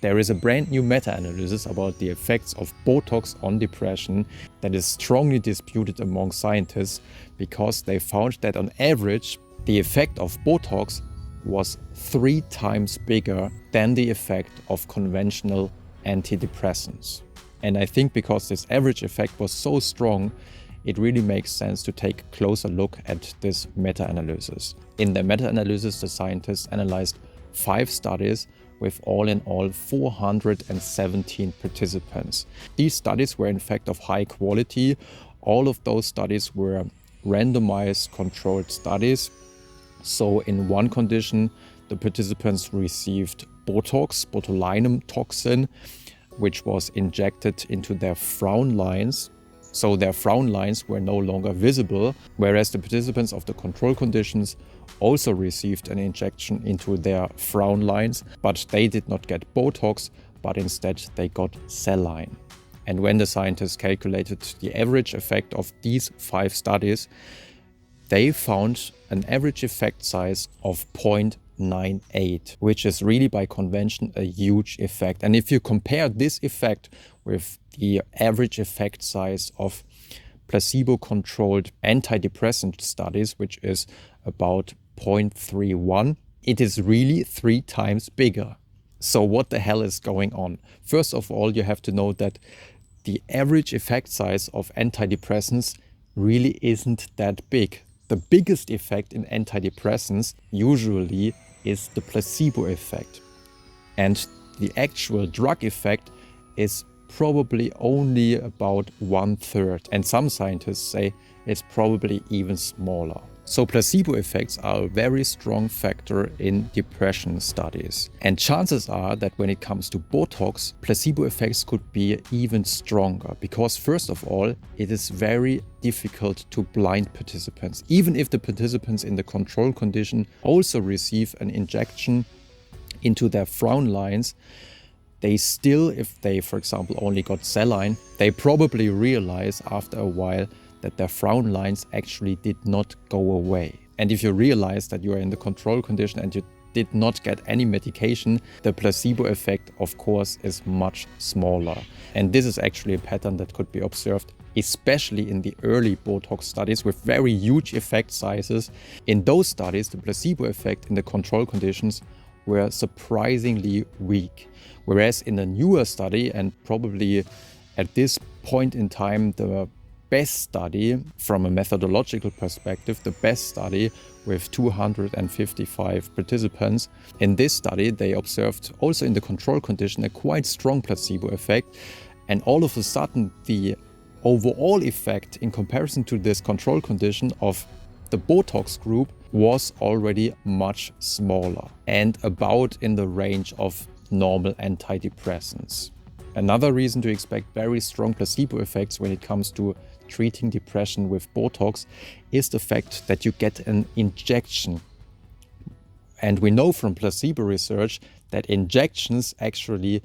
There is a brand new meta-analysis about the effects of Botox on depression that is strongly disputed among scientists because they found that on average, the effect of Botox was 3 times bigger than the effect of conventional antidepressants. And I think because this average effect was so strong, it really makes sense to take a closer look at this meta-analysis. In the meta-analysis, the scientists analyzed 5 studies with all in all 417 participants. These studies were in fact of high quality. All of those studies were randomized controlled studies. So in one condition, the participants received Botox, botulinumtoxin, which was injected into their frown lines. So their frown lines were no longer visible, whereas the participants of the control conditions also received an injection into their frown lines, but they did not get Botox, but instead they got saline. And when the scientists calculated the average effect of these 5 studies, they found an average effect size of 0.98, which is really by convention a huge effect. And if you compare this effect with the average effect size of placebo-controlled antidepressant studies, which is about 0.31, it is really 3 times bigger. So what the hell is going on? First of all, you have to know that the average effect size of antidepressants really isn't that big. The biggest effect in antidepressants usually is the placebo effect. And the actual drug effect is probably only about 1/3. And some scientists say it's probably even smaller. So placebo effects are a very strong factor in depression studies. And chances are that when it comes to Botox, placebo effects could be even stronger because first of all, it is very difficult to blind participants. Even if the participants in the control condition also receive an injection into their frown lines, they still, if they, for example, only got saline, they probably realize after a while that their frown lines actually did not go away. And if you realize that you are in the control condition and you did not get any medication, the placebo effect, of course, is much smaller. And this is actually a pattern that could be observed, especially in the early Botox studies with very huge effect sizes. In those studies, the placebo effect in the control conditions were surprisingly weak. Whereas in a newer study, and probably at this point in time, the best study from a methodological perspective, the best study with 255 participants. In this study, they observed also in the control condition a quite strong placebo effect. And all of a sudden, the overall effect in comparison to this control condition of the Botox group was already much smaller and about in the range of normal antidepressants. Another reason to expect very strong placebo effects when it comes to treating depression with Botox is the fact that you get an injection. And we know from placebo research that injections actually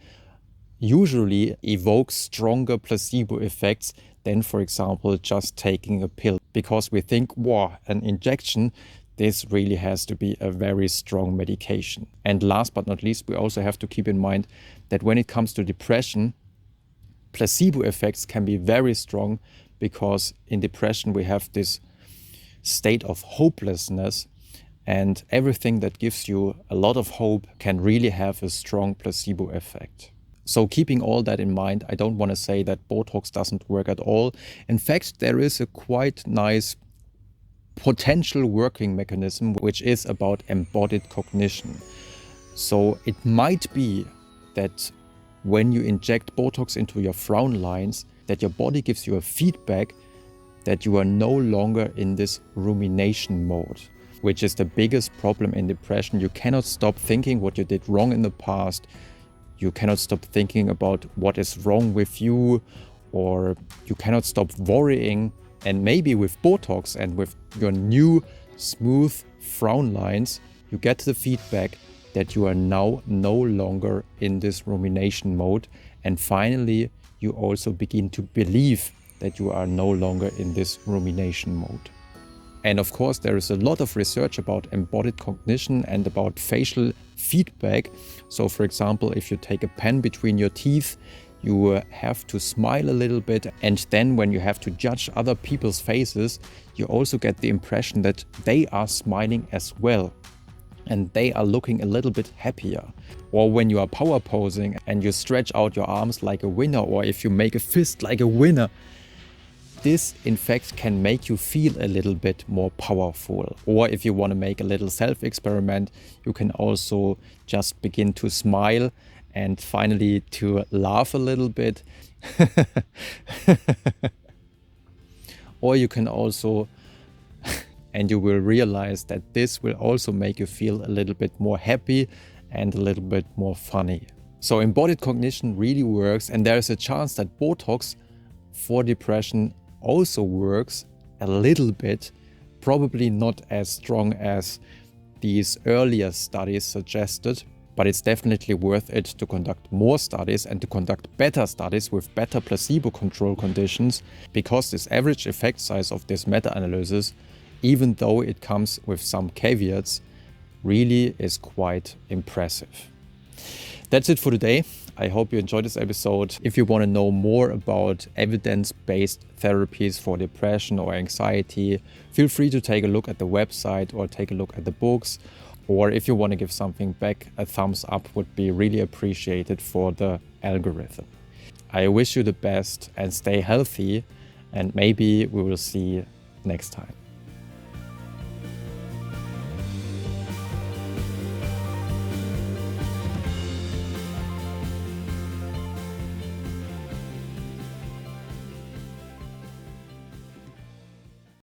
usually evoke stronger placebo effects than, for example, just taking a pill. Because we think, wow, an injection, this really has to be a very strong medication. And last but not least, we also have to keep in mind that when it comes to depression, placebo effects can be very strong because in depression we have this state of hopelessness, and everything that gives you a lot of hope can really have a strong placebo effect. So keeping all that in mind, I don't want to say that Botox doesn't work at all. In fact, there is a quite nice potential working mechanism, which is about embodied cognition. So it might be that when you inject Botox into your frown lines, that your body gives you a feedback that you are no longer in this rumination mode, which is the biggest problem in depression. You cannot stop thinking what you did wrong in the past. You cannot stop thinking about what is wrong with you, or you cannot stop worrying. And maybe with Botox and with your new smooth frown lines, you get the feedback that you are now no longer in this rumination mode. And finally, you also begin to believe that you are no longer in this rumination mode. And of course, there is a lot of research about embodied cognition and about facial feedback. So for example, if you take a pen between your teeth, you have to smile a little bit, and then when you have to judge other people's faces, you also get the impression that they are smiling as well and they are looking a little bit happier. Or when you are power posing and you stretch out your arms like a winner, or if you make a fist like a winner, this in fact can make you feel a little bit more powerful. Or if you want to make a little self-experiment, you can also just begin to smile and finally to laugh a little bit. Or you can also, and you will realize that this will also make you feel a little bit more happy and a little bit more funny. So embodied cognition really works, and there is a chance that Botox for depression also works a little bit, probably not as strong as these earlier studies suggested, but it's definitely worth it to conduct more studies and to conduct better studies with better placebo-controlled conditions, because this average effect size of this meta-analysis, even though it comes with some caveats, really is quite impressive. That's it for today. I hope you enjoyed this episode. If you want to know more about evidence-based therapies for depression or anxiety, feel free to take a look at the website or take a look at the books. Or if you want to give something back, a thumbs up would be really appreciated for the algorithm. I wish you the best and stay healthy, and maybe we will see next time.